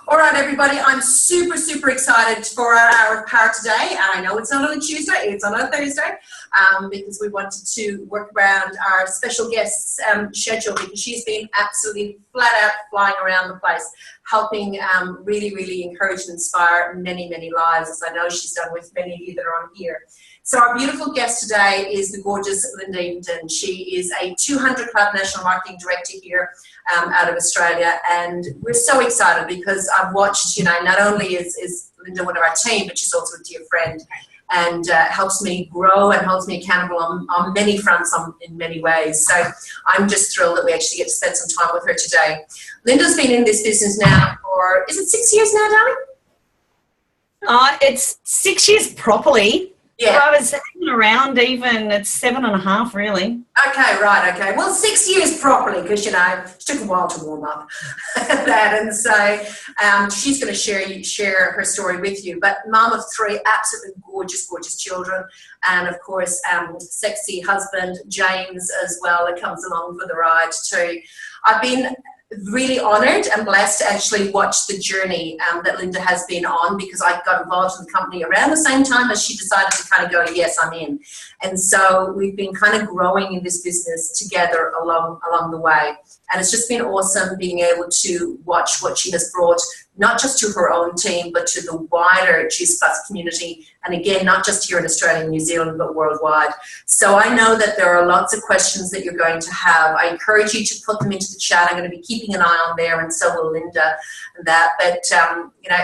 All right, everybody, I'm super excited for our hour of power today. And I know it's not on a Tuesday, it's on a Thursday, because we wanted to work around our special guest's schedule, because she's been absolutely flat out flying around the place, helping really encourage and inspire many lives, as I know she's done with many of you that are on here. So our beautiful guest today is the gorgeous Linda Evenden. She is a 200 Club National Marketing Director here out of Australia, and we're so excited because I've watched, not only is Linda one of our team, but she's also a dear friend and helps me grow and holds me accountable on many fronts in many ways. So I'm just thrilled that we actually get to spend some time with her today. Linda's been in this business now for, is it 6 years now, darling? It's 6 years properly. Yeah. I was hanging around even at 7.5, really. Okay, right, okay. Well, 6 years properly, because, it took a while to warm up that. And so she's going to share her story with you. But mom of 3 absolutely gorgeous children. And, of course, sexy husband, James, as well, that comes along for the ride too. I've been really honoured and blessed to actually watch the journey that Linda has been on, because I got involved in the company around the same time as she decided to kind of go, yes, I'm in. And so we've been kind of growing in this business together along the way. And it's just been awesome being able to watch what she has brought, not just to her own team, but to the wider Juice Plus community. And again, not just here in Australia and New Zealand, but worldwide. So I know that there are lots of questions that you're going to have. I encourage you to put them into the chat. I'm going to be keeping an eye on there, and so will Linda. But,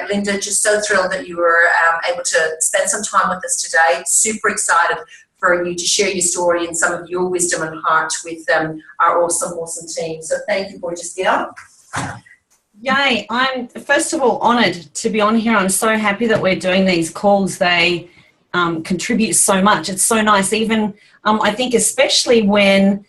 Linda, just so thrilled that you were able to spend some time with us today. Super excited for you to share your story and some of your wisdom and heart with our awesome team. So thank you, gorgeous gal. Yay. I'm, first of all, honoured to be on here. I'm so happy that we're doing these calls. They contribute so much. It's so nice, even, I think, especially when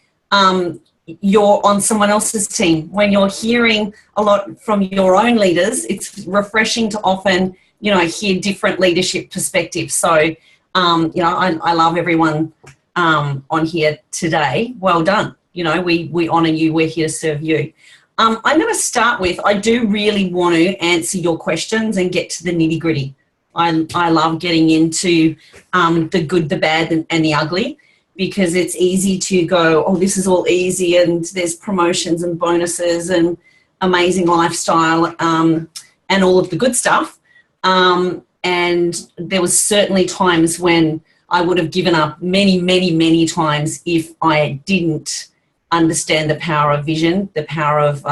you're on someone else's team, when you're hearing a lot from your own leaders, it's refreshing to often, hear different leadership perspectives. So, I love everyone on here today. Well done. We honour you. We're here to serve you. I'm going to start with, I do really want to answer your questions and get to the nitty gritty. I love getting into the good, the bad, and the ugly, because it's easy to go, oh, this is all easy, and there's promotions and bonuses and amazing lifestyle and all of the good stuff. And there was certainly times when I would have given up many times if I didn't understand the power of vision, the power of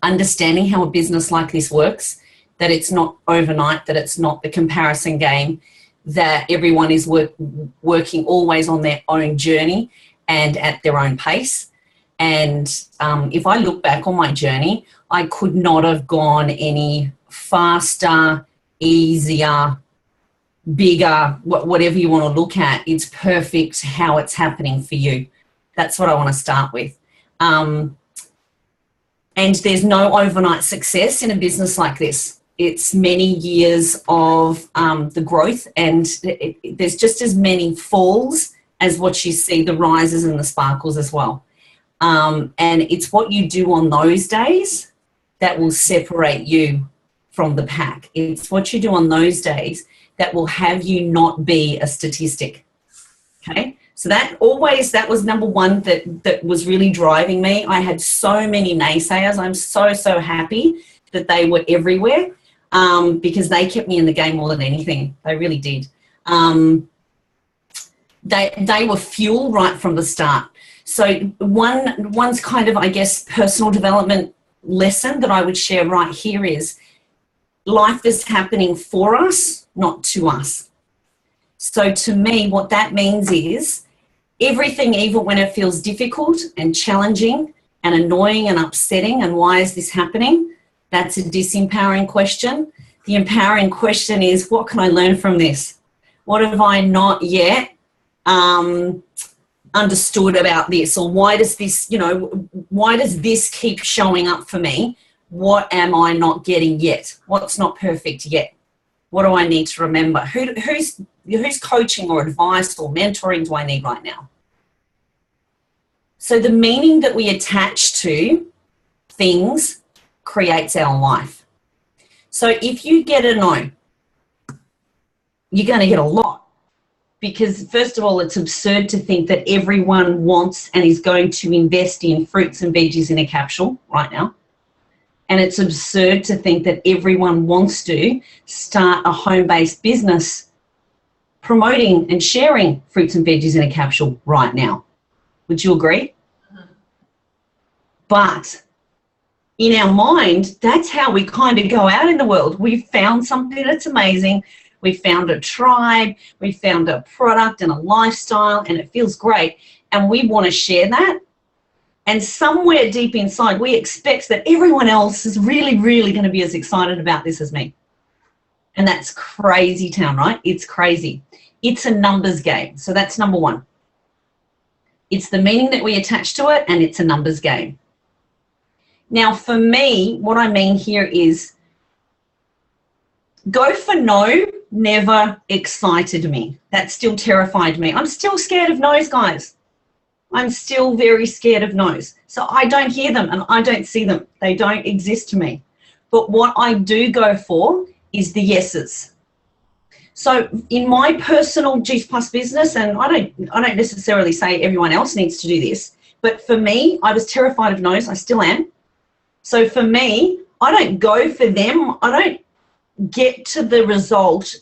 understanding how a business like this works, that it's not overnight, that it's not the comparison game, that everyone is working always on their own journey and at their own pace. And if I look back on my journey, I could not have gone any faster, easier, bigger, whatever you want to look at. It's perfect how it's happening for you. That's what I want to start with. And there's no overnight success in a business like this. It's many years of the growth, and there's just as many falls as what you see, the rises and the sparkles as well. And it's what you do on those days that will separate you from the pack. It's what you do on those days that will have you not be a statistic. Okay? So that was number one that was really driving me. I had so many naysayers. I'm so happy that they were everywhere, because they kept me in the game more than anything. They really did. They were fuel right from the start. So one's kind of, I guess, personal development lesson that I would share right here is life is happening for us, not to us. So to me, what that means is everything, even when it feels difficult and challenging and annoying and upsetting, and why is this happening? That's a disempowering question. The empowering question is, what can I learn from this? What have I not yet understood about this? Or why does this keep showing up for me? What am I not getting yet? What's not perfect yet? What do I need to remember? Who's coaching or advice or mentoring do I need right now? So the meaning that we attach to things creates our life. So if you get a no, you're going to get a lot, because first of all, it's absurd to think that everyone wants and is going to invest in fruits and veggies in a capsule right now. And it's absurd to think that everyone wants to start a home-based business promoting and sharing fruits and veggies in a capsule right now. Would you agree? But in our mind, that's how we kind of go out in the world. We've found something that's amazing. We found a tribe, we found a product and a lifestyle, and it feels great. And we want to share that. And somewhere deep inside, we expect that everyone else is really, really going to be as excited about this as me. And that's crazy town, right? It's crazy. It's a numbers game. So that's number one. It's the meaning that we attach to it, and it's a numbers game. Now, for me, what I mean here is go for no never excited me. That still terrified me. I'm still scared of no's, guys. I'm still very scared of no's. So I don't hear them and I don't see them. They don't exist to me. But what I do go for is the yeses. So in my personal Juice Plus business, and I don't necessarily say everyone else needs to do this, but for me, I was terrified of no's. I still am. So for me, I don't go for them. I don't get to the result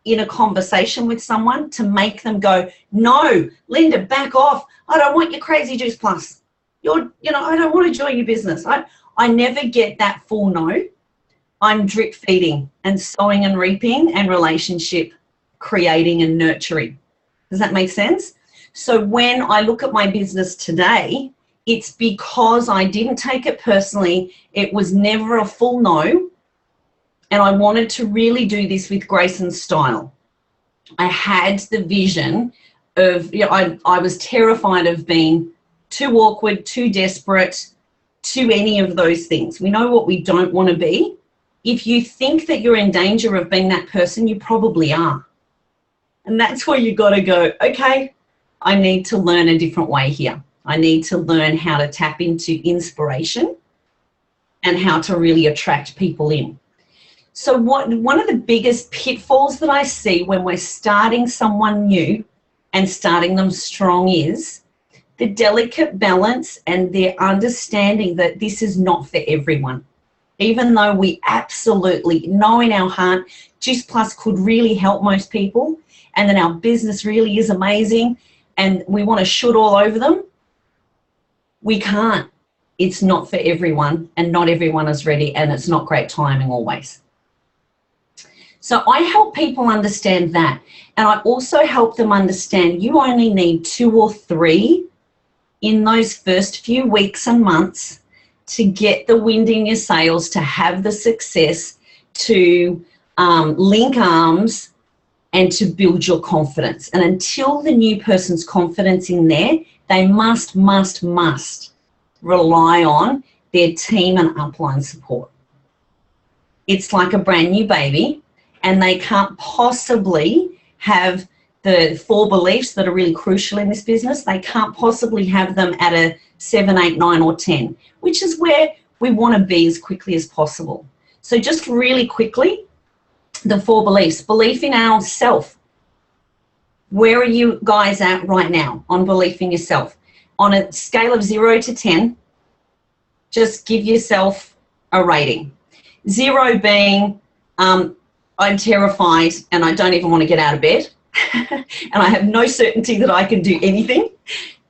in a conversation with someone to make them go, no, Linda, back off. I don't want your crazy Juice Plus. I don't want to join your business. I never get that full no. I'm drip feeding and sowing and reaping and relationship creating and nurturing. Does that make sense? So when I look at my business today, it's because I didn't take it personally. It was never a full no. And I wanted to really do this with grace and style. I had the vision of, I was terrified of being too awkward, too desperate, to any of those things. We know what we don't want to be. If you think that you're in danger of being that person, you probably are. And that's where you got to go, okay, I need to learn a different way here. I need to learn how to tap into inspiration and how to really attract people in. So one of the biggest pitfalls that I see when we're starting someone new and starting them strong is the delicate balance and their understanding that this is not for everyone. Even though we absolutely know in our heart Juice Plus could really help most people, and that our business really is amazing and we want to shoot all over them, we can't. It's not for everyone, and not everyone is ready, and it's not great timing always. So I help people understand that. And I also help them understand you only need 2 or 3 in those first few weeks and months to get the wind in your sails, to have the success, to link arms and to build your confidence. And until the new person's confidence in there, they must rely on their team and upline support. It's like a brand new baby, and they can't possibly have the 4 beliefs that are really crucial in this business. They can't possibly have them at a 7, 8, 9 or 10, which is where we want to be as quickly as possible. So just really quickly, the 4 beliefs. Belief in ourself. Where are you guys at right now on belief in yourself? On a scale of 0 to 10, just give yourself a rating. 0 being, I'm terrified and I don't even want to get out of bed and I have no certainty that I can do anything.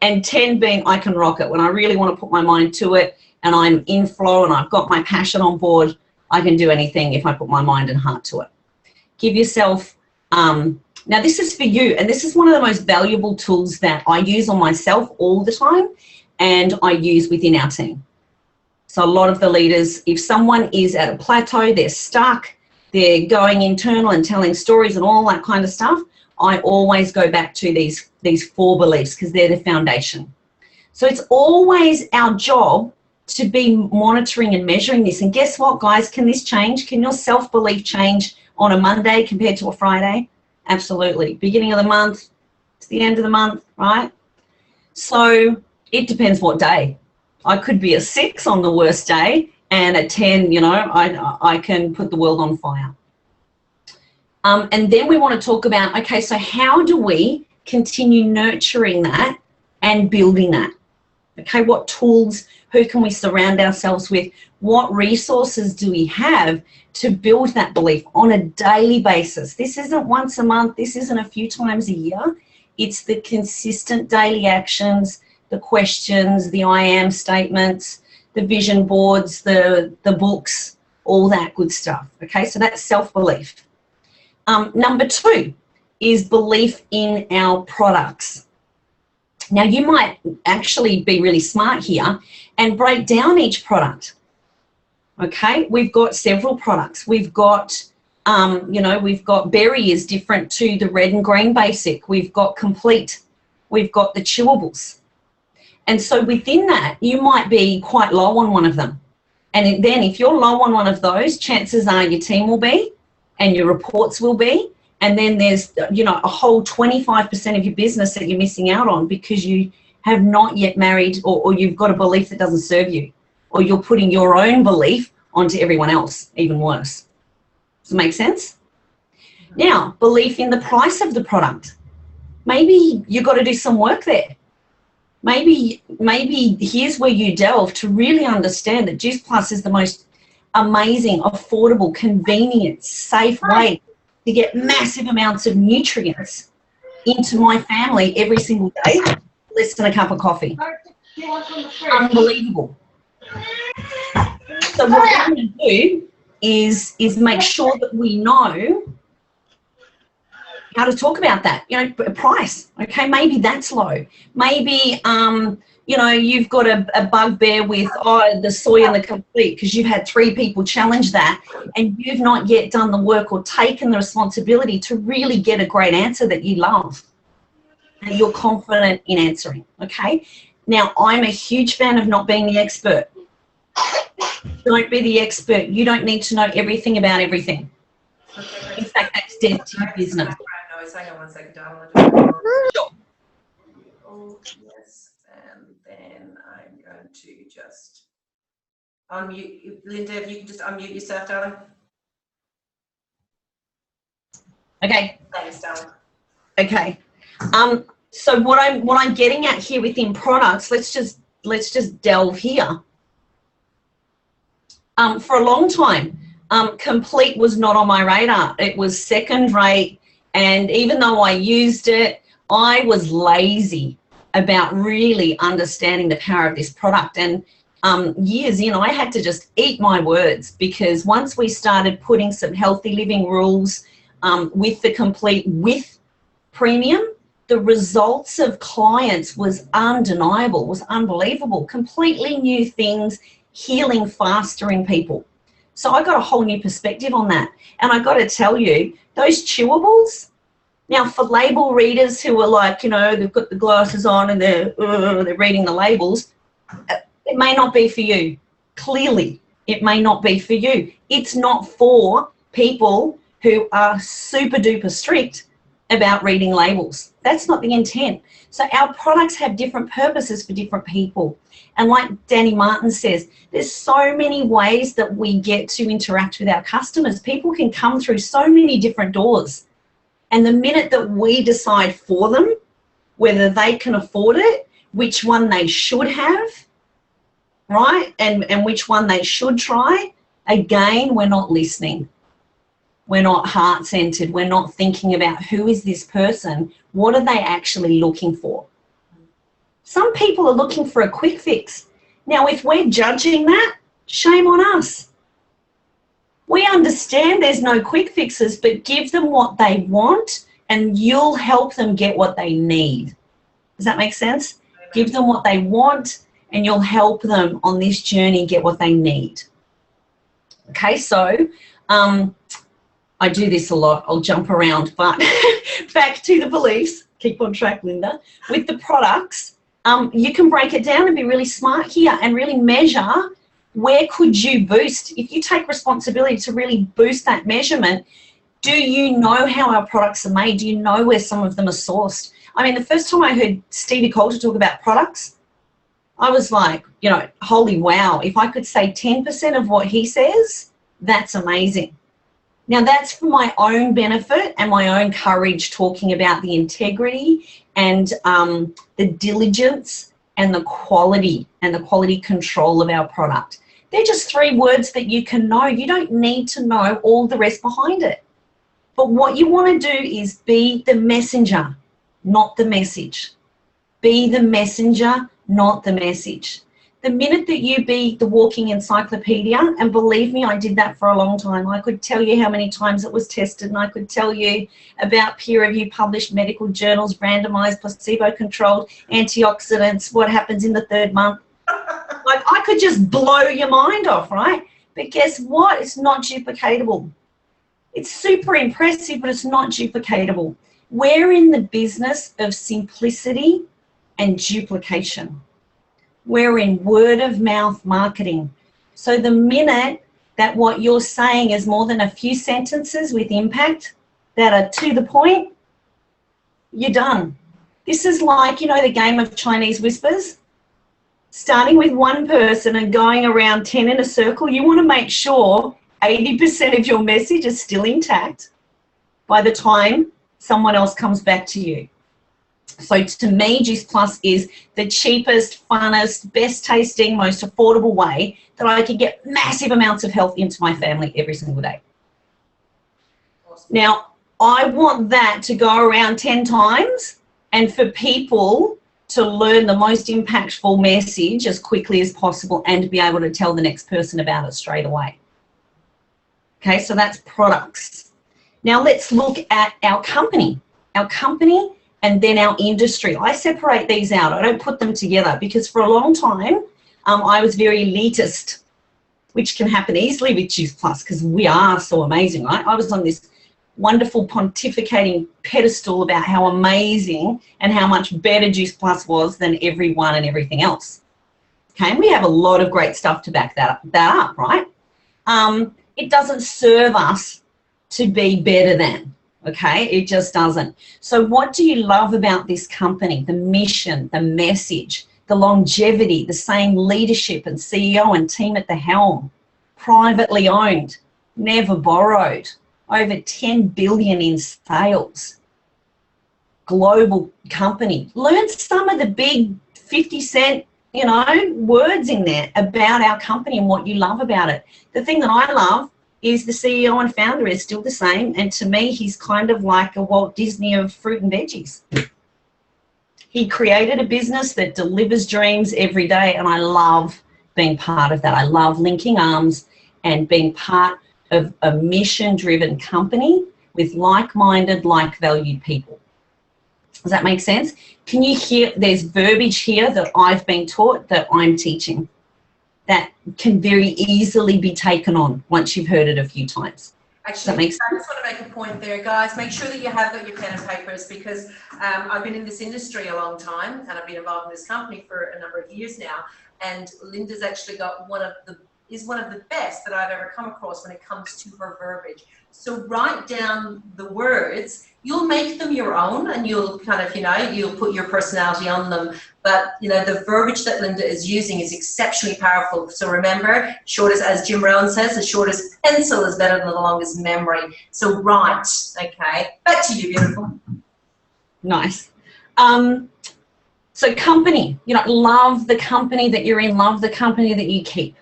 And 10 being, I can rock it. When I really want to put my mind to it and I'm in flow and I've got my passion on board, I can do anything if I put my mind and heart to it. Give yourself, now this is for you, and this is one of the most valuable tools that I use on myself all the time and I use within our team. So a lot of the leaders, if someone is at a plateau, they're stuck, they're going internal and telling stories and all that kind of stuff, I always go back to these 4 beliefs because they're the foundation. So it's always our job to be monitoring and measuring this. And guess what, guys? Can this change? Can your self-belief change on a Monday compared to a Friday? Absolutely. Beginning of the month to the end of the month, right? So it depends what day. I could be a 6 on the worst day and at 10, you know, I can put the world on fire. And then we want to talk about, okay, so how do we continue nurturing that and building that? Okay, what tools, who can we surround ourselves with? What resources do we have to build that belief on a daily basis? This isn't once a month, this isn't a few times a year. It's the consistent daily actions, the questions, the I am statements, the vision boards, the books, all that good stuff. Okay, so that's self-belief. Number 2 is belief in our products. Now, you might actually be really smart here and break down each product. Okay, we've got several products. We've got, you know, we've got Berry is different to the red and green basic. We've got Complete. We've got the chewables. And so within that, you might be quite low on one of them. And then if you're low on one of those, chances are your team will be and your reports will be. And then there's, you know, a whole 25% of your business that you're missing out on because you have not yet married or you've got a belief that doesn't serve you, or you're putting your own belief onto everyone else, even worse. Does it make sense? Now, belief in the price of the product. Maybe you've got to do some work there. Maybe here's where you delve to really understand that Juice Plus is the most amazing, affordable, convenient, safe way to get massive amounts of nutrients into my family every single day, less than a cup of coffee. Unbelievable. So what we're going to do is make sure that we know how to talk about that. You know, price, okay, maybe that's low. Maybe, you know, you've got a bugbear with the soy and the Complete because you've had 3 people challenge that and you've not yet done the work or taken the responsibility to really get a great answer that you love and you're confident in answering, okay? Now, I'm a huge fan of not being the expert. Don't be the expert. You don't need to know everything about everything. In fact, that's dead to your business. Hang on 1 second, darling. Sure. Oh, yes. And then I'm going to just unmute. Linda, if you can just unmute yourself, darling. Okay. Thanks, darling. Okay. So what I'm getting at here within products, let's just delve here. For a long time, Complete was not on my radar. It was second rate. And even though I used it, I was lazy about really understanding the power of this product. And years in, I had to just eat my words because once we started putting some healthy living rules with the Complete, with premium, the results of clients was undeniable, was unbelievable. Completely new things, healing faster in people. So I got a whole new perspective on that. And I got to tell you, those chewables, now for label readers who are like, you know, they've got the glasses on and they're reading the labels, it may not be for you. Clearly, it may not be for you. It's not for people who are super duper strict about reading labels. That's not the intent. So our products have different purposes for different people. And like Danny Martin says, there's so many ways that we get to interact with our customers. People can come through so many different doors. And the minute that we decide for them, whether they can afford it, which one they should have, right? And which one they should try, again, we're not listening. We're not heart-centered. We're not thinking about who is this person? What are they actually looking for? Some people are looking for a quick fix. Now, if we're judging that, shame on us. We understand there's no quick fixes, but give them what they want and you'll help them get what they need. Does that make sense? Amen. Give them what they want and you'll help them on this journey get what they need. Okay, so I do this a lot. I'll jump around, but back to the beliefs. Keep on track, Linda. With the products, you can break it down and be really smart here and really measure where could you boost. If you take responsibility to really boost that measurement, do you know how our products are made? Do you know where some of them are sourced? I mean, the first time I heard Stevie Coulter talk about products, I was like, you know, holy wow, if I could say 10% of what he says, that's amazing. Now, that's for my own benefit and my own courage, talking about the integrity and the diligence and the quality control of our product. They're just 3 words that you can know. You don't need to know all the rest behind it. But what you want to do is be the messenger, not the message. Be the messenger, not the message. The minute that you be the walking encyclopedia, and believe me, I did that for a long time. I could tell you how many times it was tested, and I could tell you about peer-reviewed published medical journals, randomized, placebo-controlled, antioxidants, what happens in the 3rd month. Like, I could just blow your mind off, right? But guess what? It's not duplicatable. It's super impressive, but it's not duplicatable. We're in the business of simplicity and duplication. We're in word of mouth marketing. So the minute that what you're saying is more than a few sentences with impact that are to the point, you're done. This is like, you know, the game of Chinese whispers. Starting with one person and going around 10 in a circle, you want to make sure 80% of your message is still intact by the time someone else comes back to you. So to me, Juice Plus is the cheapest, funnest, best tasting, most affordable way that I can get massive amounts of health into my family every single day. Awesome. Now, I want that to go around 10 times and for people to learn the most impactful message as quickly as possible and to be able to tell the next person about it straight away. Okay, so that's products. Now let's look at our company. Our company and then our industry. I separate these out. I don't put them together because for a long time I was very elitist, which can happen easily with Juice Plus because we are so amazing, right? I was on this wonderful pontificating pedestal about how amazing and how much better Juice Plus was than everyone and everything else. Okay, and we have a lot of great stuff to back that up, right? It doesn't serve us to be better than. Okay, it just doesn't. So what do you love about this company? The mission, the message, the longevity, the same leadership and CEO and team at the helm, privately owned, never borrowed, over 10 billion in sales, global company. Learn some of the big 50-cent, you know, words in there about our company and what you love about it. The thing that I love is the CEO and founder is still the same, and to me he's kind of like a Walt Disney of fruit and veggies. He created a business that delivers dreams every day, and I love being part of that. I love linking arms and being part of a mission-driven company with like-minded, like-valued people. Does that make sense? Can you hear there's verbiage here that I've been taught that I'm teaching that can very easily be taken on once you've heard it a few times. Actually, I just want to make a point there, guys. Make sure that you have got your pen and papers because I've been in this industry a long time and I've been involved in this company for a number of years now. And Linda's actually got one of the best that I've ever come across when it comes to her verbiage. So write down the words. You'll make them your own and you'll kind of, you'll put your personality on them. But, the verbiage that Linda is using is exceptionally powerful. So remember, as Jim Rohn says, the shortest pencil is better than the longest memory. So write, okay? Back to you, beautiful. Nice. So company, love the company that you're in, love the company that you keep.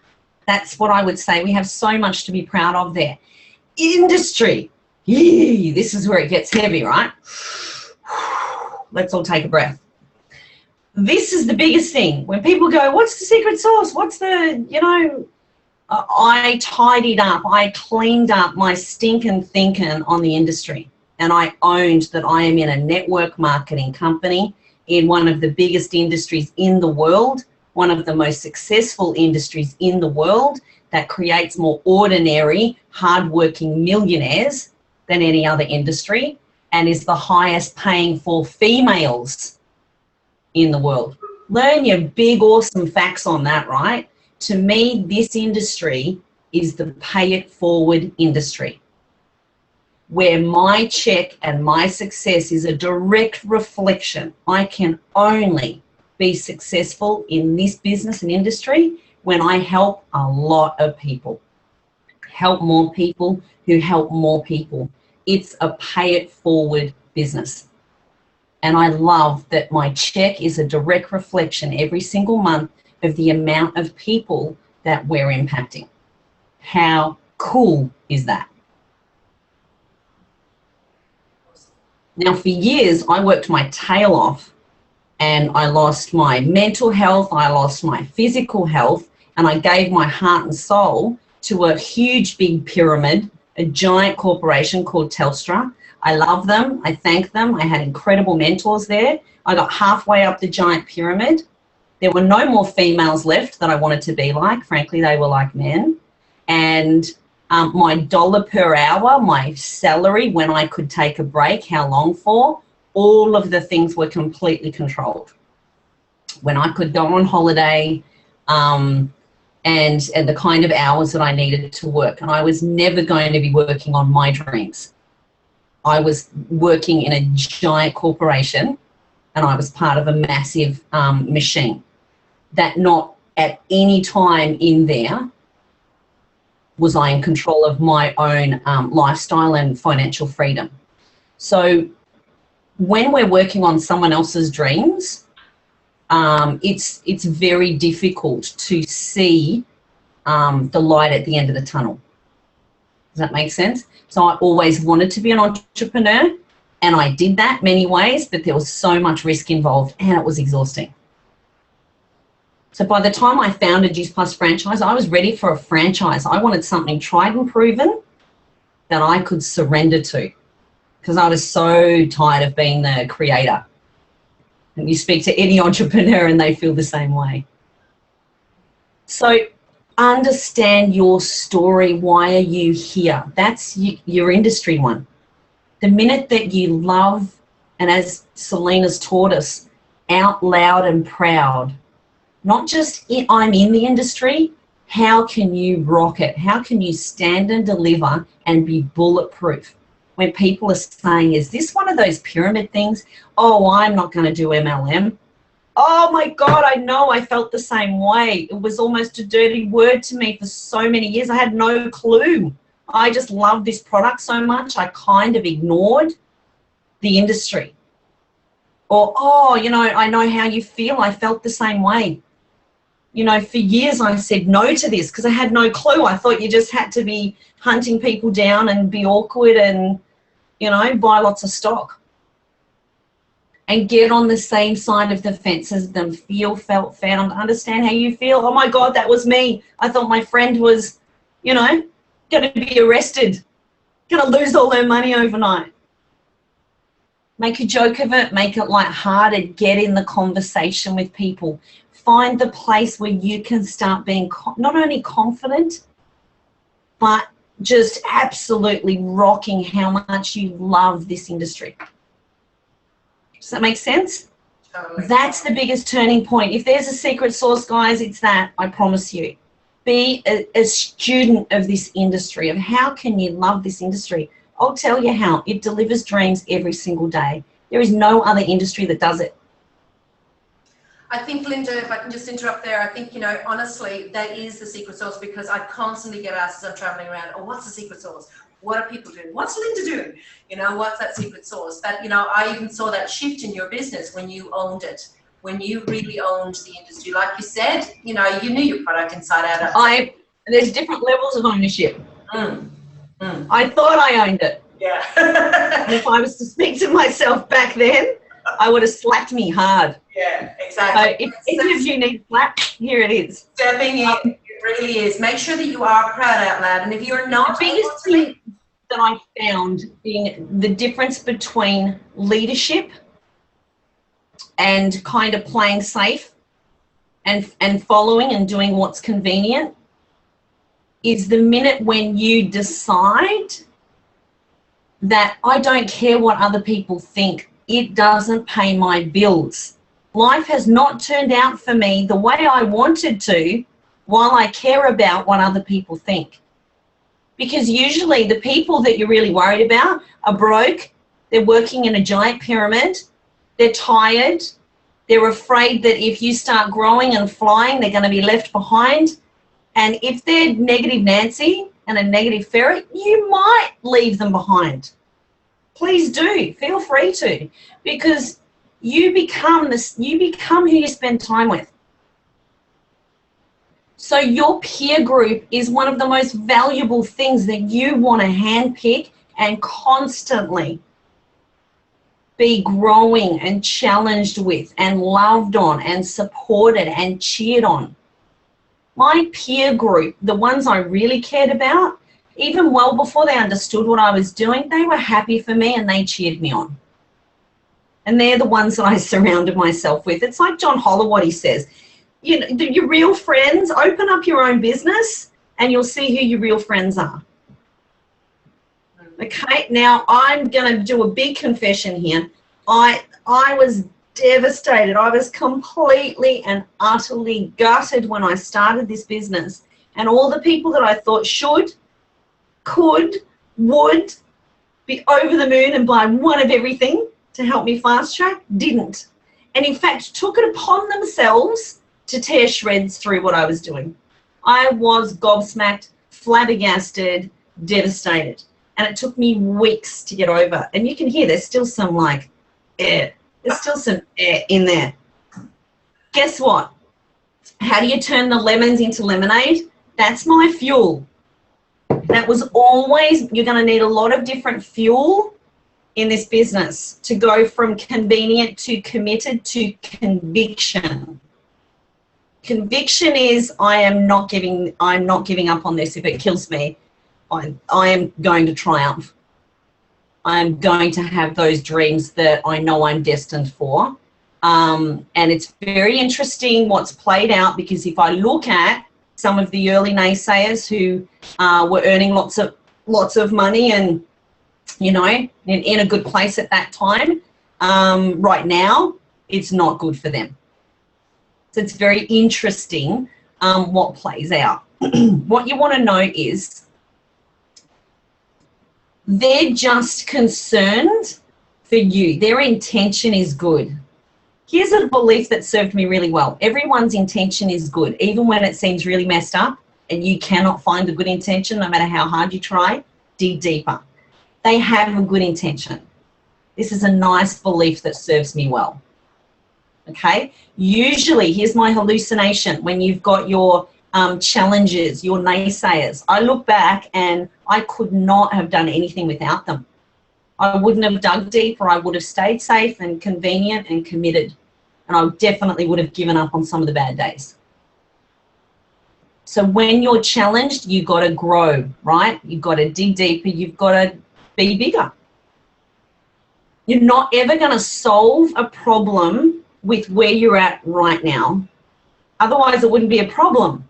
That's what I would say. We have so much to be proud of there. Industry. Yee, this is where it gets heavy, right? Let's all take a breath. This is the biggest thing. When people go, what's the secret sauce? What's the, I tidied up. I cleaned up my stinking thinking on the industry. And I owned that I am in a network marketing company in one of the biggest industries in the world, one of the most successful industries in the world that creates more ordinary, hardworking millionaires than any other industry and is the highest paying for females in the world. Learn your big, awesome facts on that, right? To me, this industry is the pay it forward industry, where my check and my success is a direct reflection. I can only be successful in this business and industry when I help a lot of people. Help more people who help more people. It's a pay it forward business. And I love that my check is a direct reflection every single month of the amount of people that we're impacting. How cool is that? Now, for years, I worked my tail off and I lost my mental health, I lost my physical health, and I gave my heart and soul to a huge, big pyramid, a giant corporation called Telstra. I love them. I thank them. I had incredible mentors there. I got halfway up the giant pyramid. There were no more females left that I wanted to be like. Frankly, they were like men. And my dollar per hour, my salary, when I could take a break, how long for, all of the things were completely controlled. When I could go on holiday, and the kind of hours that I needed to work. And I was never going to be working on my dreams. I was working in a giant corporation and I was part of a massive machine that not at any time in there was I in control of my own lifestyle and financial freedom. So when we're working on someone else's dreams, it's very difficult to see the light at the end of the tunnel. Does that make sense? So I always wanted to be an entrepreneur and I did that many ways, but there was so much risk involved and it was exhausting. So by the time I founded Juice Plus Franchise, I was ready for a franchise. I wanted something tried and proven that I could surrender to because I was so tired of being the creator. And you speak to any entrepreneur and they feel the same way. So understand your story. Why are you here? That's your industry one. The minute that you love, and as Selena's taught us, out loud and proud, not just I'm in the industry, how can you rock it? How can you stand and deliver and be bulletproof? When people are saying, is this one of those pyramid things? Oh, I'm not going to do MLM. Oh my God, I know, I felt the same way. It was almost a dirty word to me for so many years. I had no clue. I just loved this product so much, I kind of ignored the industry. Or, oh, you know, I know how you feel. I felt the same way. You know, for years I said no to this because I had no clue. I thought you just had to be hunting people down and be awkward and, you know, buy lots of stock. And get on the same side of the fence as them. Feel, felt, found, understand how you feel. Oh my God, that was me. I thought my friend was, you know, going to be arrested, going to lose all their money overnight. Make a joke of it, make it lighthearted, get in the conversation with people. Find the place where you can start being not only confident, but just absolutely rocking how much you love this industry. Does that make sense? Totally. That's the biggest turning point. If there's a secret sauce, guys, it's that, I promise you. Be a student of this industry, of how can you love this industry. I'll tell you how. It delivers dreams every single day. There is no other industry that does it. I think, Linda, if I can just interrupt there, I think, you know, honestly, that is the secret sauce because I constantly get asked as I'm traveling around, oh, what's the secret sauce? What are people doing? What's Linda doing? You know, what's that secret sauce? But, you know, I even saw that shift in your business when you owned it, when you really owned the industry. Like you said, you know, you knew your product inside out. There's different levels of ownership. I thought I owned it. Yeah. And if I was to speak to myself back then, I would have slapped me hard. Yeah, exactly. So if any of you need slap, here it is. Stepping in, it really is. Make sure that you are proud out loud. And if you're not, the biggest thing that I found being the difference between leadership and kind of playing safe and following and doing what's convenient is the minute when you decide that I don't care what other people think, it doesn't pay my bills. Life has not turned out for me the way I wanted to while I care about what other people think. Because usually the people that you're really worried about are broke, they're working in a giant pyramid, they're tired, They're afraid that if you start growing and flying, they're going to be left behind. And if they're negative Nancy and a negative ferret, you might leave them behind. Please do. Feel free to, because you become who you spend time with. So your peer group is one of the most valuable things that you want to handpick and constantly be growing and challenged with and loved on and supported and cheered on. My peer group, the ones I really cared about, even well before they understood what I was doing, they were happy for me and they cheered me on. And they're the ones that I surrounded myself with. It's like John Holowatty says, you know, your real friends, open up your own business and you'll see who your real friends are. Okay, now I'm going to do a big confession here. I was devastated. I was completely and utterly gutted when I started this business. And all the people that I thought should, could, would be over the moon and buy one of everything to help me fast track didn't. And in fact, took it upon themselves to tear shreds through what I was doing. I was gobsmacked, flabbergasted, devastated. And it took me weeks to get over. And you can hear there's still some like air. There's still some air in there. Guess what? How do you turn the lemons into lemonade? That's my fuel. That was always, you're going to need a lot of different fuel in this business to go from convenient to committed to conviction. Conviction is I'm not giving up on this. If it kills me, I am going to triumph. I'm going to have those dreams that I know I'm destined for. And it's very interesting what's played out, because if I look at some of the early naysayers who were earning lots of money and, you know, in a good place at that time, right now, it's not good for them. So it's very interesting what plays out. What you want to know is they're just concerned for you. Their intention is good. Here's a belief that served me really well. Everyone's intention is good, even when it seems really messed up and you cannot find a good intention, no matter how hard you try, dig deeper. They have a good intention. This is a nice belief that serves me well. Okay? Usually, here's my hallucination, when you've got your challenges, your naysayers, I look back and I could not have done anything without them. I wouldn't have dug deeper. I would have stayed safe and convenient and committed. And I definitely would have given up on some of the bad days. So when you're challenged, you've got to grow, right? You've got to dig deeper. You've got to be bigger. You're not ever going to solve a problem with where you're at right now. Otherwise, it wouldn't be a problem.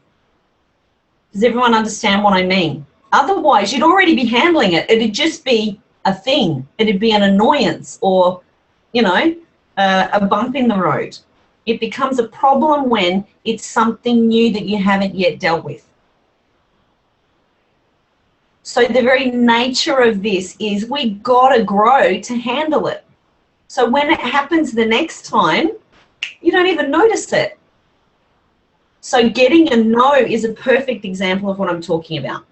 Does everyone understand what I mean? Otherwise, you'd already be handling it. It'd just be a thing. It'd be an annoyance or, you know, a bump in the road. It becomes a problem when it's something new that you haven't yet dealt with. So the very nature of this is we got to grow to handle it. So when it happens the next time, you don't even notice it. So getting a no is a perfect example of what I'm talking about.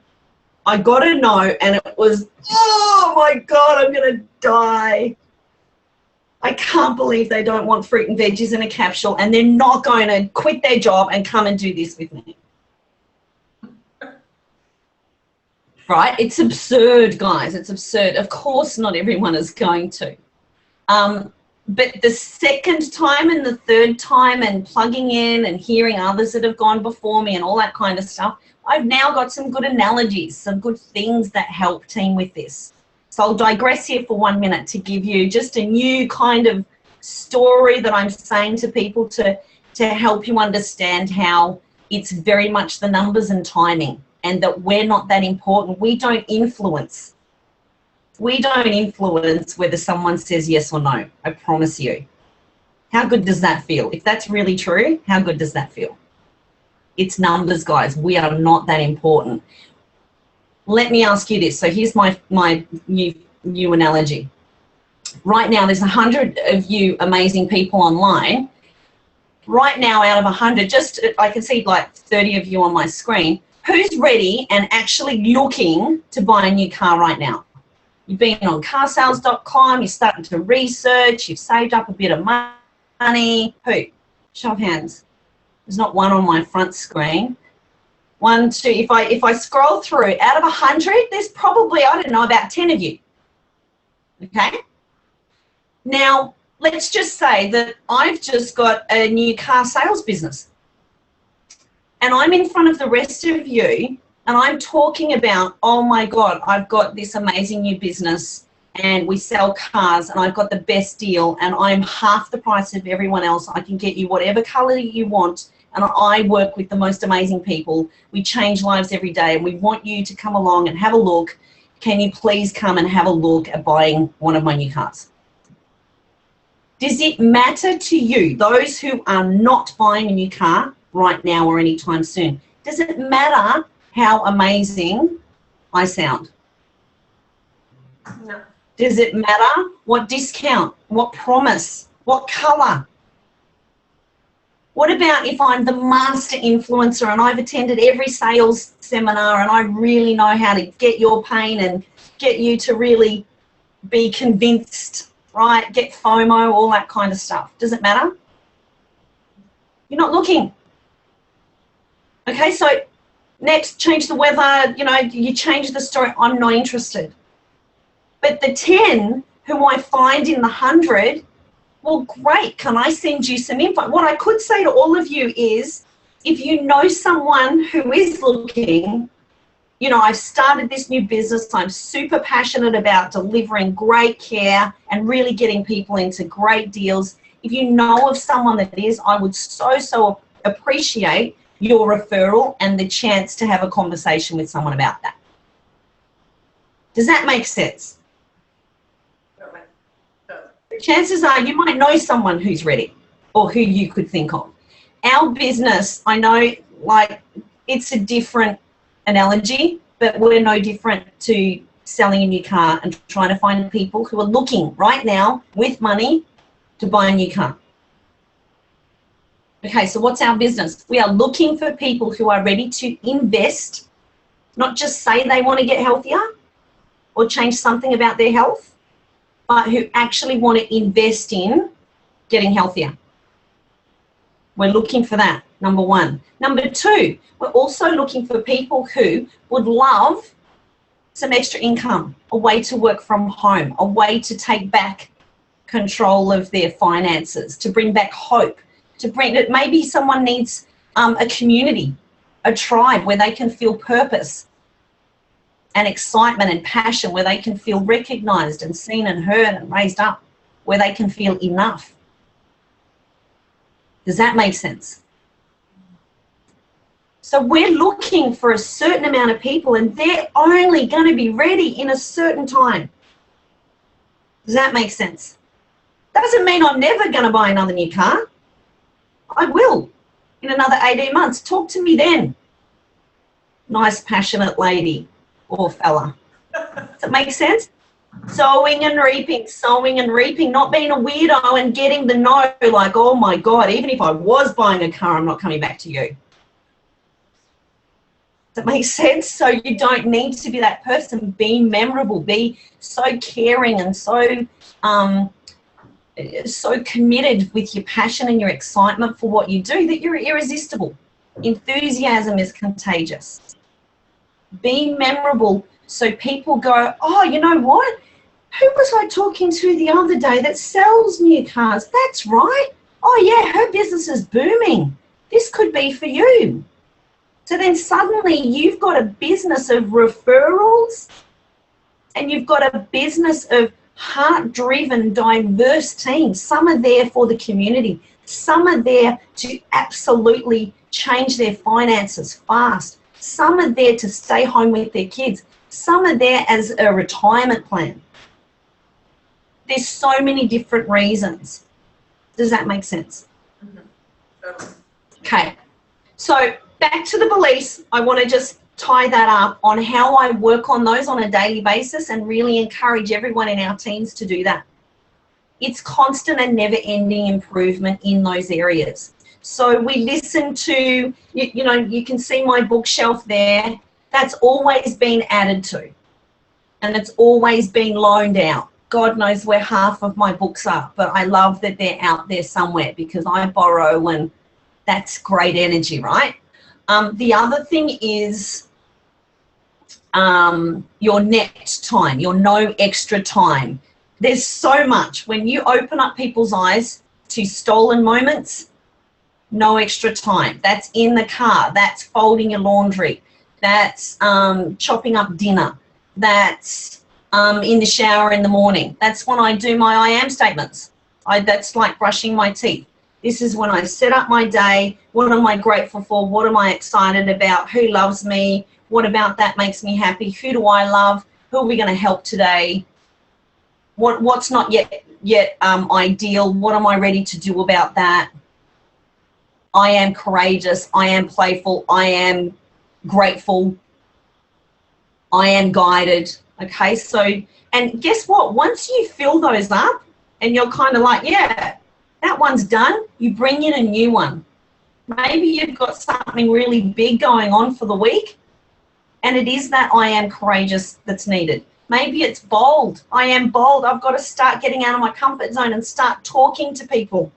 I got a no and it was, oh my God, I'm going to die. I can't believe they don't want fruit and veggies in a capsule and they're not going to quit their job and come and do this with me. Right? It's absurd, guys. It's absurd. Of course, not everyone is going to. But the second time and the third time and plugging in and hearing others that have gone before me and all that kind of stuff, I've now got some good analogies, some good things that help team with this. So I'll digress here for 1 minute to give you just a new kind of story that I'm saying to people to help you understand how it's very much the numbers and timing, and that we're not that important. We don't influence. We don't influence whether someone says yes or no, I promise you. How good does that feel? If that's really true, how good does that feel? It's numbers, guys. We are not that important. Let me ask you this. So here's my new analogy. Right now, there's 100 of you amazing people online, right now out of 100, just I can see like 30 of you on my screen, who's ready and actually looking to buy a new car right now? You've been on carsales.com, you're starting to research, you've saved up a bit of money. Who? Show of hands. There's not one on my front screen. 1, 2, if I scroll through, out of 100, there's probably, I don't know, about 10 of you. Okay? Now, let's just say that I've just got a new car sales business. And I'm in front of the rest of you and I'm talking about, oh my God, I've got this amazing new business and we sell cars and I've got the best deal and I'm half the price of everyone else. I can get you whatever color you want and I work with the most amazing people. We change lives every day and we want you to come along and have a look. Can you please come and have a look at buying one of my new cars? Does it matter to you, those who are not buying a new car right now or anytime soon, does it matter how amazing I sound? No. Does it matter what discount, what promise, what color? What about if I'm the master influencer and I've attended every sales seminar and I really know how to get your pain and get you to really be convinced, right? Get FOMO, all that kind of stuff. Does it matter? You're not looking. Okay, so next, change the weather, you know, you change the story. I'm not interested. But the 10 who I find in the 100, well, great. Can I send you some info? What I could say to all of you is, if you know someone who is looking, you know, I've started this new business. I'm super passionate about delivering great care and really getting people into great deals. If you know of someone that is, I would so appreciate your referral and the chance to have a conversation with someone about that. Does that make sense? Chances are you might know someone who's ready or who you could think of. Our business, I know, like, it's a different analogy, but we're no different to selling a new car and trying to find people who are looking right now with money to buy a new car. Okay, so what's our business? We are looking for people who are ready to invest, not just say they want to get healthier or change something about their health, but who actually want to invest in getting healthier. We're looking for that, number one. Number two, we're also looking for people who would love some extra income, a way to work from home, a way to take back control of their finances, to bring back hope, to bring it. Maybe someone needs a community, a tribe where they can feel purpose and excitement and passion, where they can feel recognized and seen and heard and raised up, where they can feel enough. Does that make sense? So we're looking for a certain amount of people and they're only going to be ready in a certain time. Does that make sense? Doesn't mean I'm never going to buy another new car. I will in another 18 months. Talk to me then. Nice, passionate lady or fella. Does that make sense? Sowing and reaping, not being a weirdo and getting the no, like, oh my God, even if I was buying a car, I'm not coming back to you. Does that make sense? So you don't need to be that person. Be memorable, be so caring and so committed with your passion and your excitement for what you do that you're irresistible. Enthusiasm is contagious. Be memorable so people go, oh, you know what? Who was I talking to the other day that sells new cars? That's right. Oh, yeah, her business is booming. This could be for you. So then suddenly you've got a business of referrals and you've got a business of heart-driven, diverse teams. Some are there for the community. Some are there to absolutely change their finances fast. Some are there to stay home with their kids. Some are there as a retirement plan. There's so many different reasons. Does that make sense? Mm-hmm. Okay. So back to the beliefs. I want to just tie that up on how I work on those on a daily basis and really encourage everyone in our teams to do that. It's constant and never-ending improvement in those areas. So we listen to, you know, you can see my bookshelf there. That's always been added to. And it's always been loaned out. God knows where half of my books are, but I love that they're out there somewhere because I borrow and that's great energy, right? The other thing is your net time, your no extra time. There's so much. When you open up people's eyes to stolen moments, no extra time. That's in the car. That's folding your laundry. That's chopping up dinner. That's in the shower in the morning. That's when I do my I am statements. That's like brushing my teeth. This is when I set up my day. What am I grateful for? What am I excited about? Who loves me? What about that makes me happy? Who do I love? Who are we going to help today? What's not yet ideal? What am I ready to do about that? I am courageous. I am playful. I am grateful. I am guided. Okay, so, and guess what? Once you fill those up and you're kind of like, yeah, that one's done, you bring in a new one. Maybe you've got something really big going on for the week, and it is that I am courageous that's needed. Maybe it's bold. I am bold. I've got to start getting out of my comfort zone and start talking to people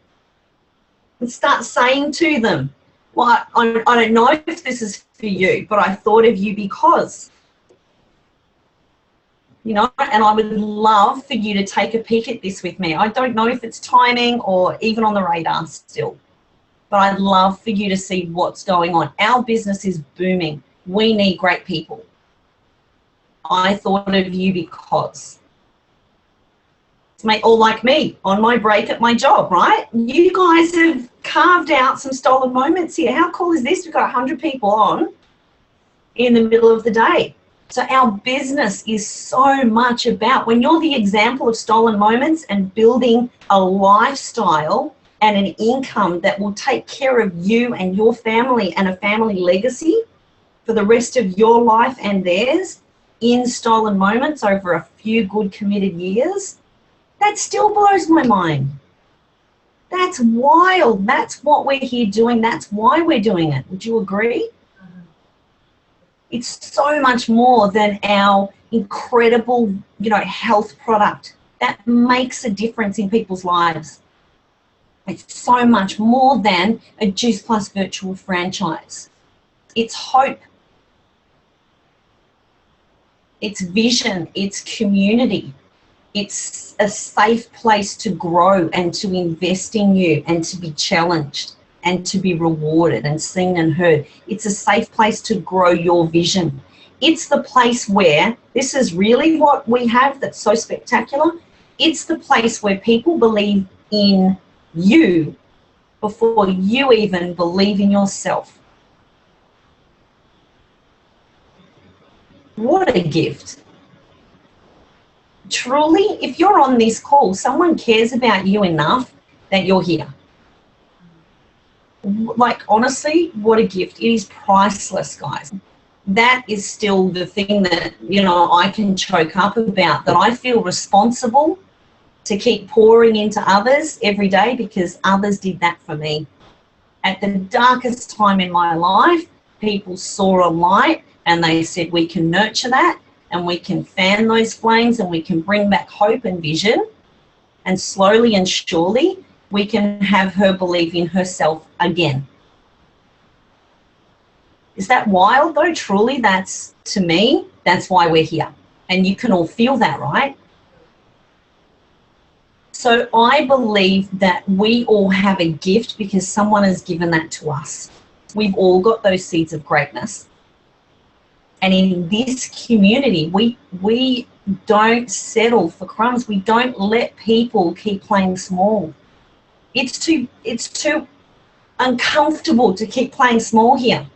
and start saying to them, well, I don't know if this is for you, but I thought of you because, you know, and I would love for you to take a peek at this with me. I don't know if it's timing or even on the radar still, but I'd love for you to see what's going on. Our business is booming. We need great people. I thought of you because, or like me, on my break at my job, right? You guys have carved out some stolen moments here. How cool is this? We've got 100 people on in the middle of the day. So our business is so much about, when you're the example of stolen moments and building a lifestyle and an income that will take care of you and your family and a family legacy for the rest of your life and theirs in stolen moments over a few good committed years, that still blows my mind. That's wild. That's what we're here doing. That's why we're doing it. Would you agree? It's so much more than our incredible, you know, health product that makes a difference in people's lives. It's so much more than a Juice Plus virtual franchise. It's hope. It's vision. It's community. It's a safe place to grow and to invest in you and to be challenged and to be rewarded and seen and heard. It's a safe place to grow your vision. It's the place where, this is really what we have that's so spectacular, it's the place where people believe in you before you even believe in yourself. What a gift. Truly, if you're on this call, someone cares about you enough that you're here. Like, honestly, what a gift. It is priceless, guys. That is still the thing that, you know, I can choke up about, that I feel responsible to keep pouring into others every day because others did that for me. At the darkest time in my life, people saw a light and they said, we can nurture that and we can fan those flames and we can bring back hope and vision, and slowly and surely we can have her believe in herself again. Is that wild though? Truly, that's, to me, that's why we're here. And you can all feel that, right? So I believe that we all have a gift because someone has given that to us. We've all got those seeds of greatness. And in this community, we don't settle for crumbs. We don't let people keep playing small. It's too uncomfortable to keep playing small here.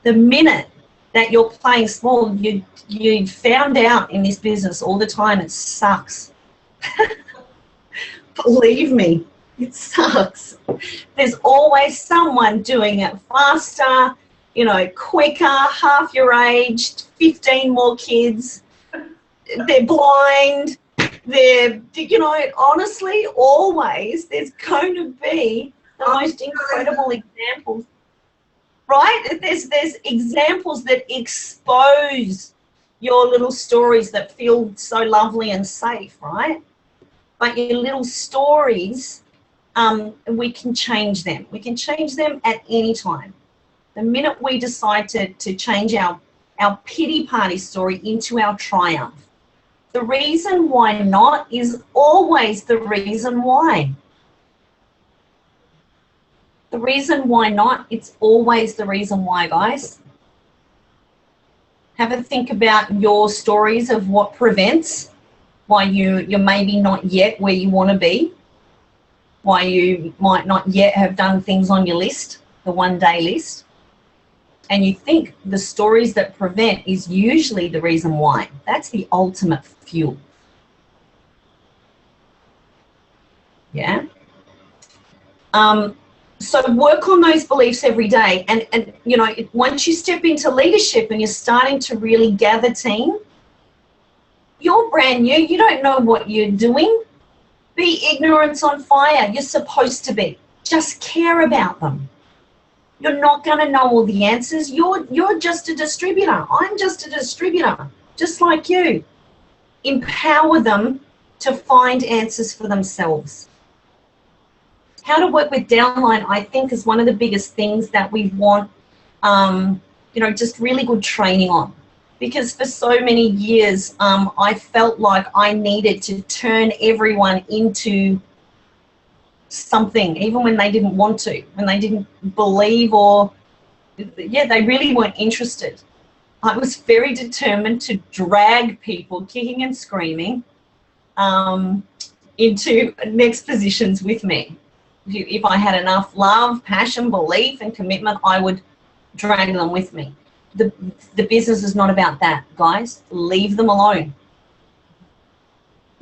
The minute that you're playing small, you found out in this business all the time, it sucks. Believe me, it sucks. There's always someone doing it faster, you know, quicker, half your age, 15 more kids. They're blind. They're, you know, honestly, always there's going to be the most incredible examples, right? There's examples that expose your little stories that feel so lovely and safe, right? But your little stories, we can change them. We can change them at any time. The minute we decide to change our pity party story into our triumph, the reason why not is always the reason why. The reason why not, it's always the reason why, guys. Have a think about your stories of what prevents, why you're maybe not yet where you want to be, why you might not yet have done things on your list, the one-day list. And you think the stories that prevent is usually the reason why. That's the ultimate fuel. Yeah? So work on those beliefs every day. And you know, once you step into leadership and you're starting to really gather team, you're brand new. You don't know what you're doing. Be ignorance on fire. You're supposed to be. Just care about them. You're not going to know all the answers. You're just a distributor. I'm just a distributor, just like you. Empower them to find answers for themselves. How to work with downline, I think, is one of the biggest things that we want, you know, just really good training on. Because for so many years, I felt like I needed to turn everyone into something, even when they didn't want to, when they didn't believe, or, yeah, they really weren't interested. I was very determined to drag people kicking and screaming into next positions with me. If I had enough love, passion, belief, and commitment, I would drag them with me. The business is not about that, guys. Leave them alone.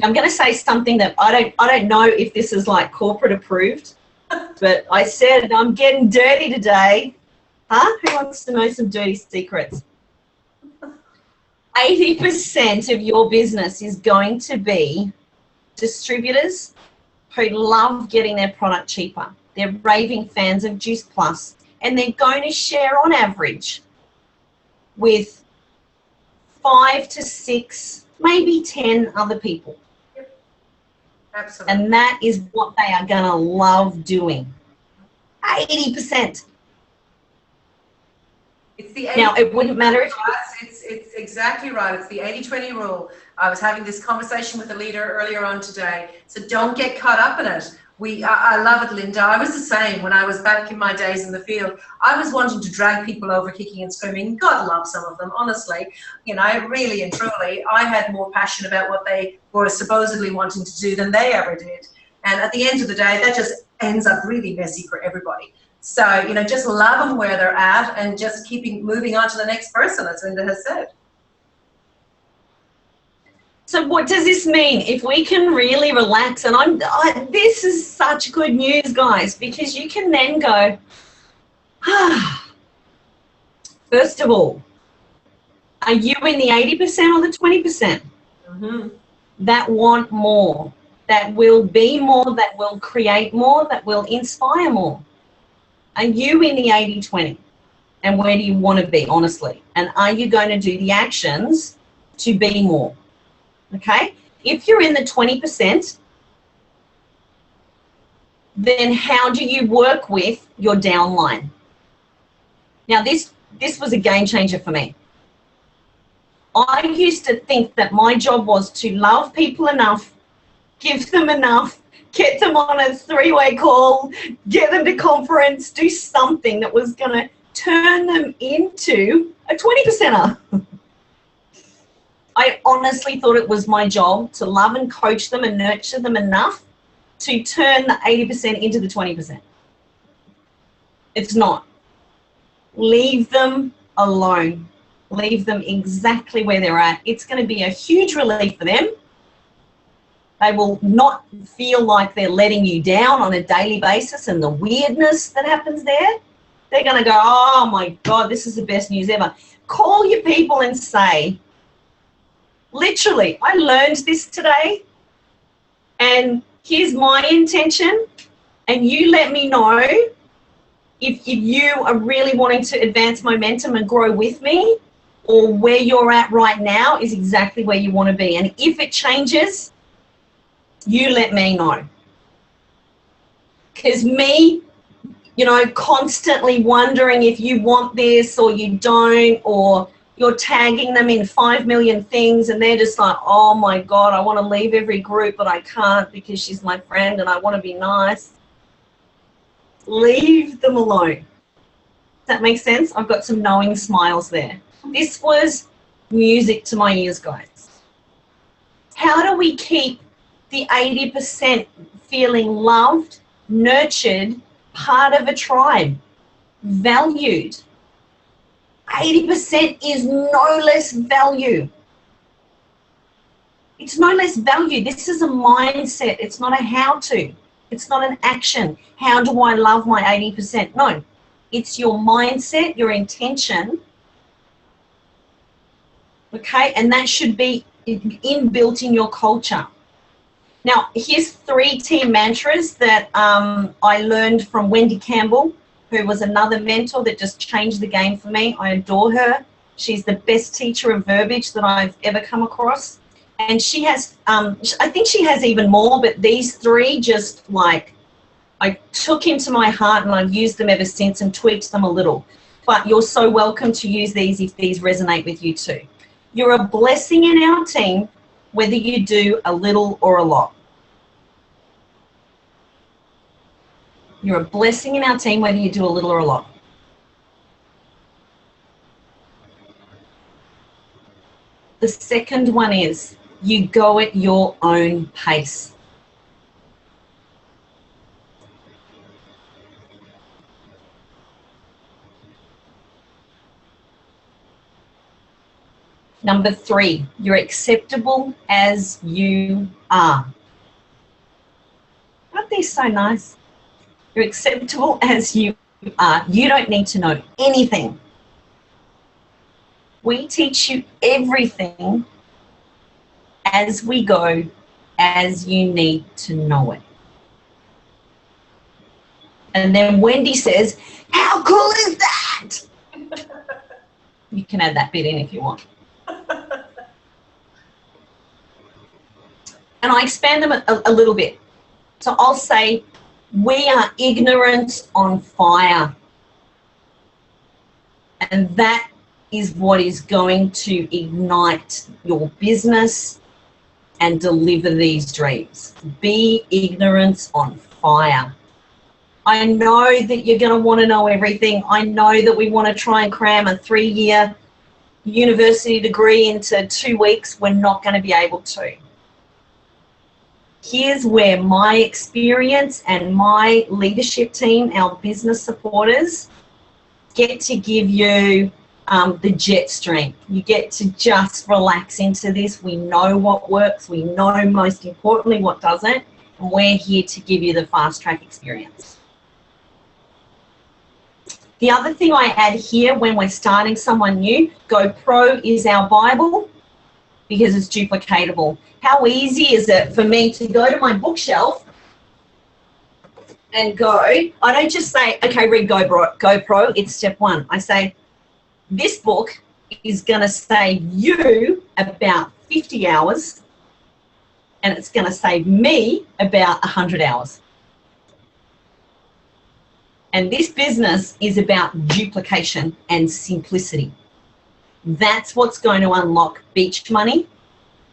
I'm going to say something that I don't know if this is like corporate approved, but I said I'm getting dirty today. Huh? Who wants to know some dirty secrets? 80% of your business is going to be distributors who love getting their product cheaper. They're raving fans of Juice Plus, and they're going to share on average with 5 to 6, maybe 10 other people. Yep. Absolutely. And that is what they are going to love doing. 80%. It's the now, it wouldn't matter if it's exactly right. It's the 80-20 rule. I was having this conversation with a leader earlier on today. So don't get caught up in it. I love it, Linda. I was the same when I was back in my days in the field. I was wanting to drag people over kicking and screaming. God love some of them, honestly. You know, really and truly, I had more passion about what they were supposedly wanting to do than they ever did. And at the end of the day, that just ends up really messy for everybody. So, you know, just love them where they're at and just moving on to the next person, as Linda has said. So what does this mean? If we can really relax, and this is such good news, guys, because you can then go, first of all, are you in the 80% or the 20%? Mm-hmm. That want more, that will be more, that will create more, that will inspire more? Are you in the 80-20? And where do you want to be, honestly? And are you going to do the actions to be more? Okay? If you're in the 20%, then how do you work with your downline? Now, this was a game changer for me. I used to think that my job was to love people enough, give them enough, get them on a 3-way call, get them to conference, do something that was going to turn them into a 20%er. I honestly thought it was my job to love and coach them and nurture them enough to turn the 80% into the 20%. It's not. Leave them alone. Leave them exactly where they're at. It's going to be a huge relief for them. They will not feel like they're letting you down on a daily basis and the weirdness that happens there. They're going to go, oh my God, this is the best news ever. Call your people and say, literally, I learned this today, and here's my intention. And you let me know if you are really wanting to advance momentum and grow with me, or where you're at right now is exactly where you want to be. And if it changes, you let me know. Because me, constantly wondering if you want this or you don't, or you're tagging them in 5 million things and they're just like, oh my God, I want to leave every group, but I can't because she's my friend and I want to be nice. Leave them alone. Does that make sense? I've got some knowing smiles there. This was music to my ears, guys. How do we keep the 80% feeling loved, nurtured, part of a tribe, valued? 80% is no less value. It's no less value. This is a mindset. It's not a how-to. It's not an action. How do I love my 80%? No, it's your mindset, your intention. Okay, and that should be inbuilt in your culture. Now, here's 3 team mantras that I learned from Wendy Campbell, who was another mentor that just changed the game for me. I adore her. She's the best teacher of verbiage that I've ever come across. And she has, I think she has even more, but these 3 just like, I took into my heart and I've used them ever since and tweaked them a little. But you're so welcome to use these if these resonate with you too. You're a blessing in our team, whether you do a little or a lot. You're a blessing in our team, whether you do a little or a lot. The second one is you go at your own pace. Number 3, you're acceptable as you are. Aren't these so nice? You're acceptable as you are. You don't need to know anything. We teach you everything as we go, as you need to know it. And then Wendy says, how cool is that? You can add that bit in if you want. And I expand them a little bit. So I'll say, we are ignorance on fire. And that is what is going to ignite your business and deliver these dreams. Be ignorance on fire. I know that you're going to want to know everything. I know that we want to try and cram a 3-year university degree into 2 weeks. We're not going to be able to. Here's where my experience and my leadership team, our business supporters, get to give you the jet stream. You get to just relax into this. We know what works. We know, most importantly, what doesn't. And we're here to give you the fast track experience. The other thing I add here when we're starting someone new, GoPro is our Bible because it's duplicatable. How easy is it for me to go to my bookshelf and go, I don't just say, okay, read GoPro, it's step 1. I say, this book is going to save you about 50 hours and it's going to save me about 100 hours. And this business is about duplication and simplicity. That's what's going to unlock beach money,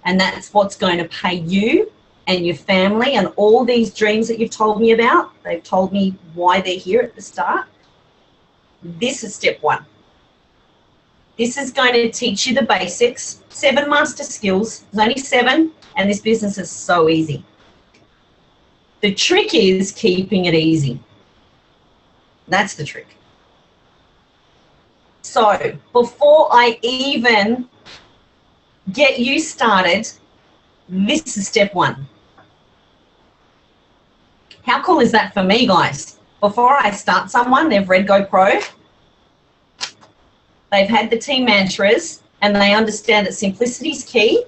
and that's what's going to pay you and your family and all these dreams that you've told me about. They've told me why they're here at the start. This is step 1. This is going to teach you the basics, 7 master skills. There's only 7, and this business is so easy. The trick is keeping it easy. That's the trick. So before I even get you started, this is step 1. How cool is that for me, guys? Before I start someone, they've read GoPro, they've had the team mantras, and they understand that simplicity is key,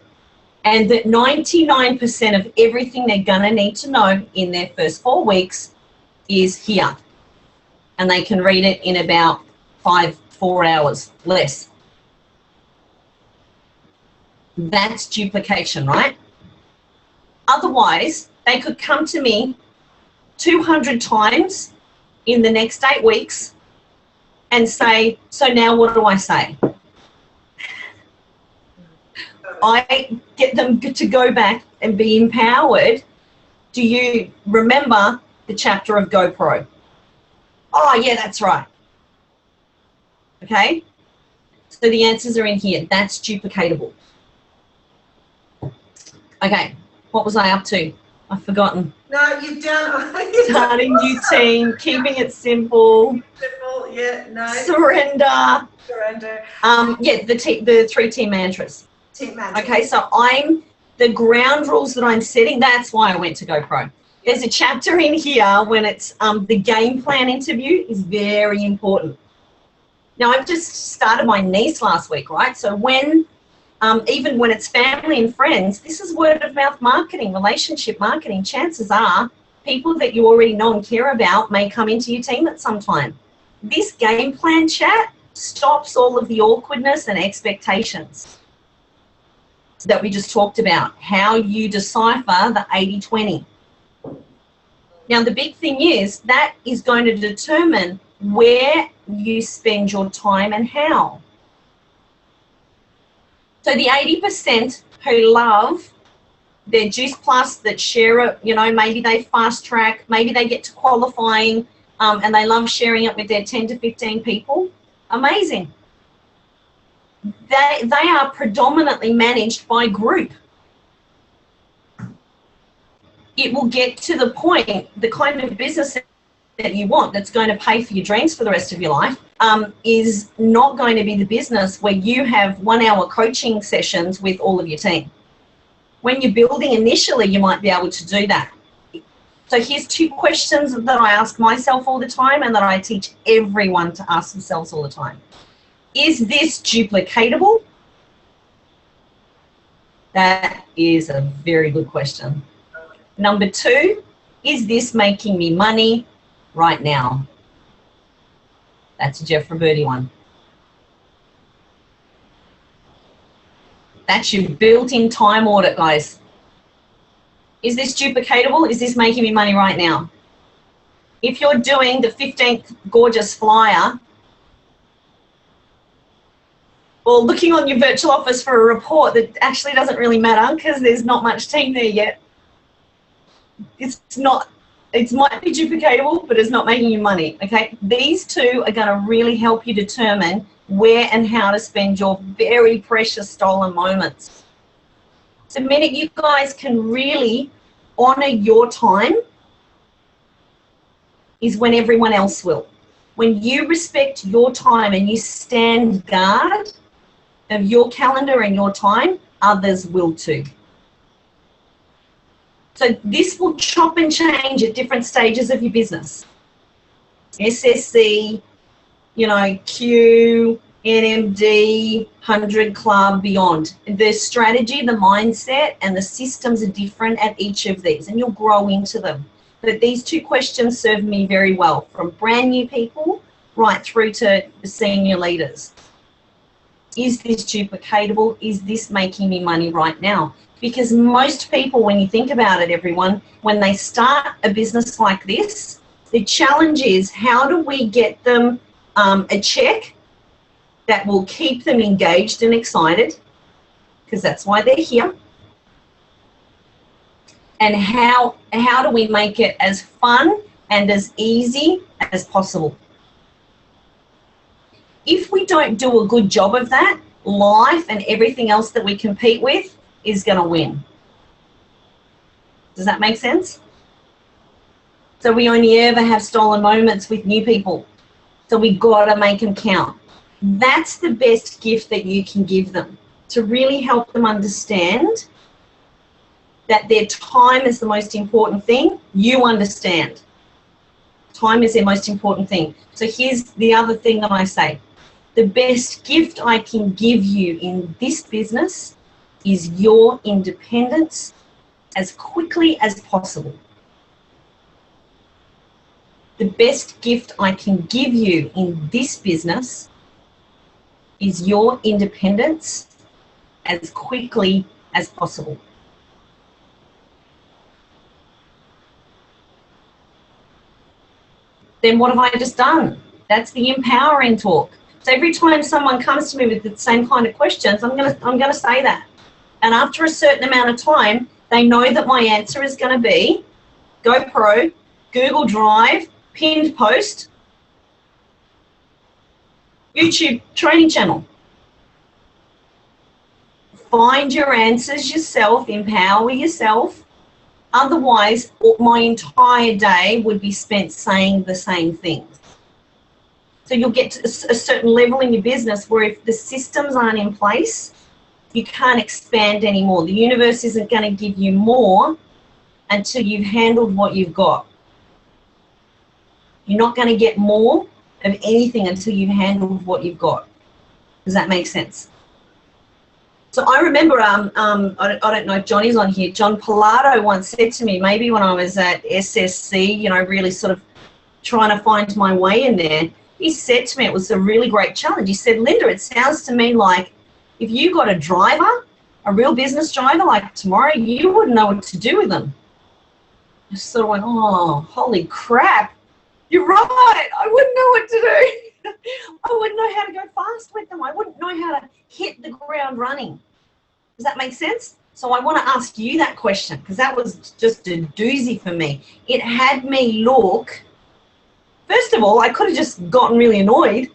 and that 99% of everything they're going to need to know in their first 4 weeks is here. And they can read it in about 4 hours, less. That's duplication, right? Otherwise, they could come to me 200 times in the next 8 weeks and say, so now what do I say? I get them to go back and be empowered. Do you remember the chapter of GoPro? Oh, yeah, that's right. Okay? So the answers are in here. That's duplicatable. Okay, what was I up to? I've forgotten. No, you've done. Starting new team, keeping it simple. Simple, yeah, no. Surrender. Surrender. Yeah, the 3 team mantras. Team mantra. Okay, so the ground rules that I'm setting, that's why I went to GoPro. There's a chapter in here when it's the game plan interview is very important. Now, I've just started my niece last week, right? So when, even when it's family and friends, this is word of mouth marketing, relationship marketing. Chances are people that you already know and care about may come into your team at some time. This game plan chat stops all of the awkwardness and expectations that we just talked about, how you decipher the 80-20. Now, the big thing is that is going to determine where you spend your time and how. So the 80% who love their Juice Plus, that share it, you know, maybe they fast track, maybe they get to qualifying, and they love sharing it with their 10 to 15 people, amazing. They are predominantly managed by group. It will get to the point, the kind of business that you want that's going to pay for your dreams for the rest of your life is not going to be the business where you have 1 hour coaching sessions with all of your team. When you're building initially, you might be able to do that. So here's 2 questions that I ask myself all the time and that I teach everyone to ask themselves all the time. Is this duplicatable? That is a very good question. Number 2, is this making me money right now? That's a Jeff Roberti one. That's your built-in time audit, guys. Is this duplicatable? Is this making me money right now? If you're doing the 15th gorgeous flyer, or looking on your virtual office for a report that actually doesn't really matter because there's not much team there yet. It might be duplicatable, but it's not making you money, okay? These 2 are going to really help you determine where and how to spend your very precious stolen moments. The minute you guys can really honor your time is when everyone else will. When you respect your time and you stand guard of your calendar and your time, others will too. So this will chop and change at different stages of your business. SSC, you know, Q, NMD, 100 Club, beyond. The strategy, the mindset, and the systems are different at each of these, and you'll grow into them. But these 2 questions serve me very well, from brand new people right through to the senior leaders. Is this duplicatable? Is this making me money right now? Because most people, when you think about it, everyone, when they start a business like this, the challenge is how do we get them a check that will keep them engaged and excited, because that's why they're here. And how do we make it as fun and as easy as possible? If we don't do a good job of that, life and everything else that we compete with is going to win. Does that make sense? So we only ever have stolen moments with new people. So we got to make them count. That's the best gift that you can give them, to really help them understand that their time is the most important thing. You understand. Time is their most important thing. So here's the other thing that I say. The best gift I can give you in this business is your independence as quickly as possible. the best gift I can give you in this business is your independence as quickly as possible. Then what have I just done? That's the empowering talk. So every time someone comes to me with the same kind of questions, I'm gonna say that. And after a certain amount of time, they know that my answer is gonna be GoPro, Google Drive, pinned post, YouTube training channel. Find your answers yourself, empower yourself. Otherwise, my entire day would be spent saying the same things. So you'll get to a certain level in your business where if the systems aren't in place, you can't expand anymore. The universe isn't going to give you more until you've handled what you've got. You're not going to get more of anything until you've handled what you've got. Does that make sense? So I remember, I don't know if Johnny's on here, John Pilato once said to me, maybe when I was at SSC, you know, really sort of trying to find my way in there, he said to me, it was a really great challenge. He said, Linda, it sounds to me like if you got a driver, a real business driver, like tomorrow, you wouldn't know what to do with them. I just sort of went, oh, holy crap. You're right. I wouldn't know what to do. I wouldn't know how to go fast with them. I wouldn't know how to hit the ground running. Does that make sense? So I want to ask you that question because that was just a doozy for me. It had me look, first of all, I could have just gotten really annoyed,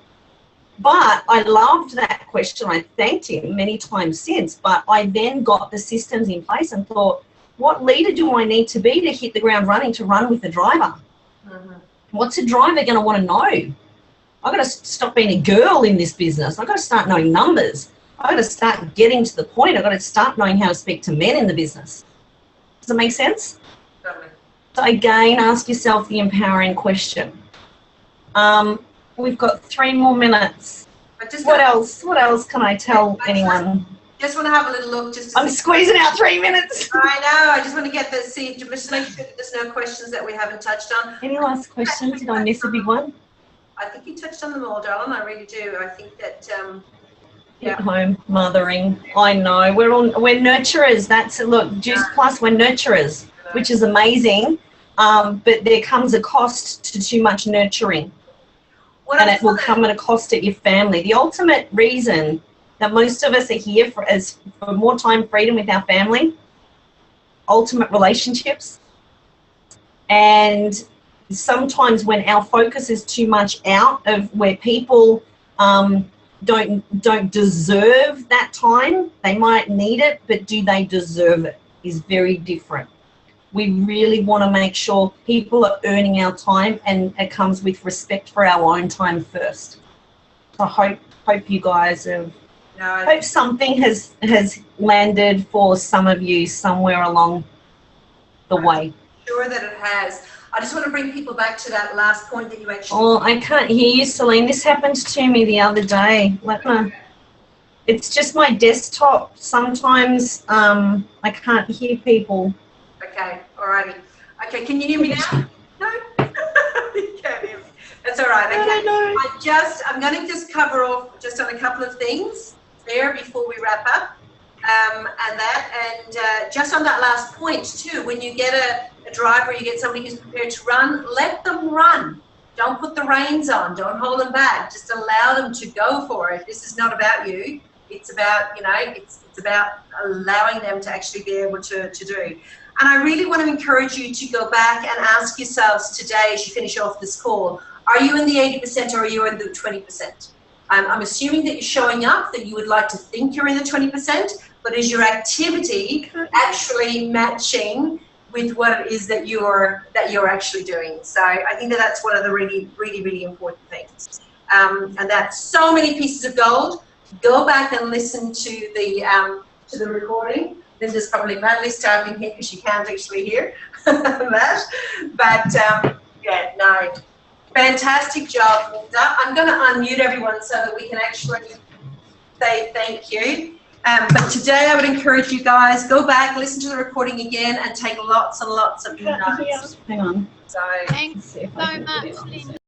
but I loved that question. I thanked him many times since, but I then got the systems in place and thought, what leader do I need to be to hit the ground running, to run with the driver? Mm-hmm. What's a driver going to want to know? I've got to stop being a girl in this business. I've got to start knowing numbers. I've got to start getting to the point. I've got to start knowing how to speak to men in the business. Does it make sense? Totally. So again, ask yourself the empowering question. We've got 3 more minutes. What else can I tell anyone? Just want to have a little look. I'm squeezing out 3 minutes. I know. I just want to get the just make sure that there's no questions that we haven't touched on. Any last questions? Did I miss a big one? I think you touched on them all, darling. I really do. I think that at home, mothering. I know. We're nurturers. That's look, Juice Plus, we're nurturers, which is amazing. But there comes a cost to too much nurturing. And it will come at a cost at your family. The ultimate reason that most of us are here for more time freedom with our family, ultimate relationships, and sometimes when our focus is too much out of where people don't deserve that time, they might need it, but do they deserve it is very different. We really want to make sure people are earning our time, and it comes with respect for our own time first. So I hope you guys have. I hope something has landed for some of you somewhere along the way. I'm sure that it has. I just want to bring people back to that last point that you actually. Oh, I can't hear you, Celine. This happened to me the other day. It's just my desktop. Sometimes I can't hear people. Okay, alrighty. Okay, can you hear me now? No? You can't hear me. That's all right. Okay. I know. I'm going to just cover off just on a couple of things there before we wrap up. And just on that last point too, when you get a driver, you get somebody who's prepared to run, let them run. Don't put the reins on. Don't hold them back. Just allow them to go for it. This is not about you. It's about, it's about allowing them to actually be able to do. And I really want to encourage you to go back and ask yourselves today as you finish off this call, are you in the 80% or are you in the 20%? I'm assuming that you're showing up, that you would like to think you're in the 20%, but is your activity actually matching with what it is that you're actually doing? So I think that that's one of the really, really, really important things. And that's so many pieces of gold. Go back and listen to the recording. Linda's probably madly starving here because she can't actually hear that. But yeah, no. Fantastic job, Linda. I'm going to unmute everyone so that we can actually say thank you. But today I would encourage you guys, go back, listen to the recording again, and take lots and lots of notes. Hang on. So Thanks so much, Linda.